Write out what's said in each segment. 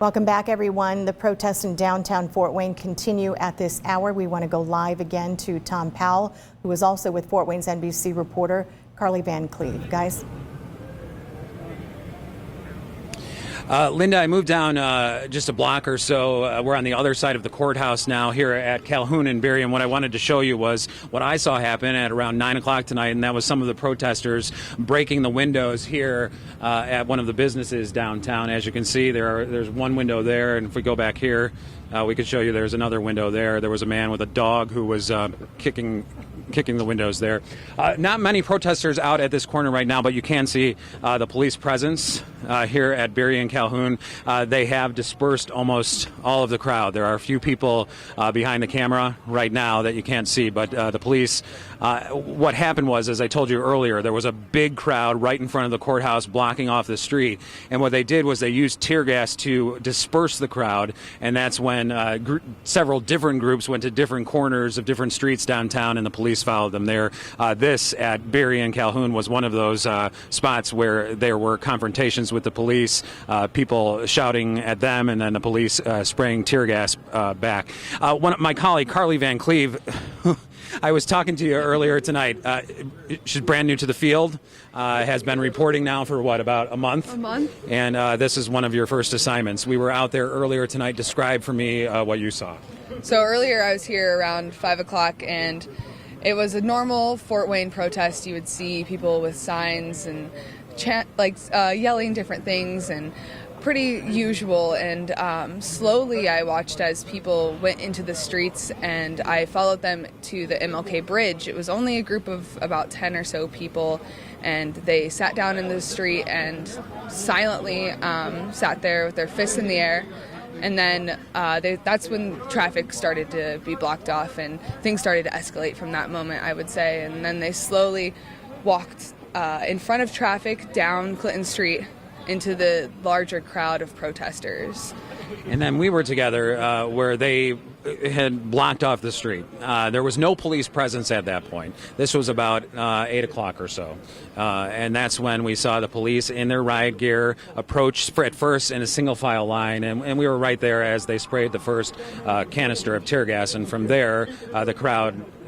Welcome back, everyone. The protests in downtown Fort Wayne continue at this hour. We want to go live again to Tom Powell, who is also with Fort Wayne's NBC reporter Carly Van Cleve. Guys. Linda, I moved down just a block or so. We're on the other side of the courthouse now here at Calhoun and Berry, and what I wanted to show you was what I saw happen at around 9 o'clock tonight, and that was some of the protesters breaking the windows here at one of the businesses downtown. As you can see, there's one window there, and if we go back here, we could show you there's another window there. There was a man with a dog who was kicking the windows there. Not many protesters out at this corner right now, but you can see the police presence here at Berry and Calhoun. They have dispersed almost all of the crowd. There are a few people behind the camera right now that you can't see, but the police, what happened was, as I told you earlier, there was a big crowd right in front of the courthouse blocking off the street, and what they did was they used tear gas to disperse the crowd, and that's when several different groups went to different corners of different streets downtown, and the police followed them there. This at Berry and Calhoun was one of those spots where there were confrontations with the police, people shouting at them, and then the police spraying tear gas back. My colleague, Carly Van Cleve, I was talking to you earlier tonight. She's brand new to the field, has been reporting now for about a month? And this is one of your first assignments. We were out there earlier tonight. Describe for me what you saw. So earlier I was here around 5 o'clock, and it was a normal Fort Wayne protest. You would see people with signs and yelling different things, and pretty usual. And slowly I watched as people went into the streets, and I followed them to the MLK Bridge. It was only a group of about 10 or so people, and they sat down in the street and silently sat there with their fists in the air. And then that's when traffic started to be blocked off, and things started to escalate from that moment, I would say. And then they slowly walked in front of traffic down Clinton Street into the larger crowd of protesters. And then we were together where they had blocked off the street. There was no police presence at that point. This was about 8 o'clock or so. And that's when we saw the police in their riot gear approach at first in a single file line. And we were right there as they sprayed the first canister of tear gas. And from there,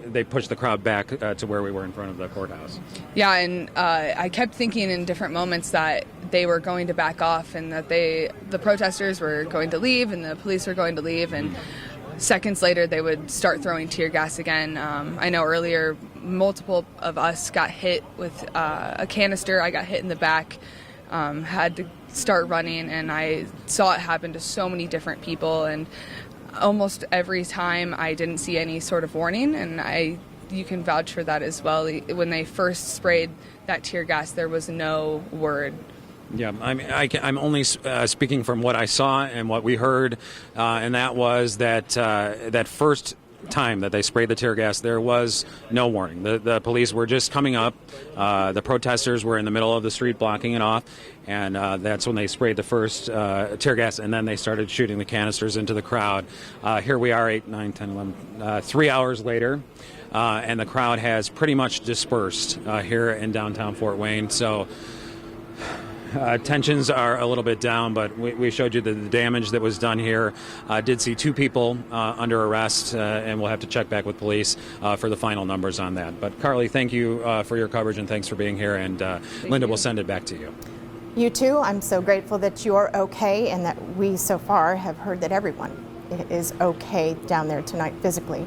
they pushed the crowd back to where we were in front of the courthouse. Yeah, and I kept thinking in different moments that they were going to back off, and that the protesters were going to leave and the police were going to leave, and seconds later they would start throwing tear gas again. I know earlier multiple of us got hit with a canister. I got hit in the back, had to start running, and I saw it happen to so many different people, and almost every time I didn't see any sort of warning, and you can vouch for that as well. When they first sprayed that tear gas, there was no word. Yeah, I'm only speaking from what I saw and what we heard, and that was that first time that they sprayed the tear gas, there was no warning. The police were just coming up. The protesters were in the middle of the street blocking it off, and that's when they sprayed the first tear gas, and then they started shooting the canisters into the crowd. Here we are 8, 9, 10, 11, 3 hours later, and the crowd has pretty much dispersed here in downtown Fort Wayne. So tensions are a little bit down, but we showed you the damage that was done here. Did see 2 people under arrest, and we'll have to check back with police for the final numbers on that. But Carly, thank you for your coverage, and thanks for being here. And Linda, we'll send it back to you. You too. I'm so grateful that you're okay, and that we so far have heard that everyone is okay down there tonight physically.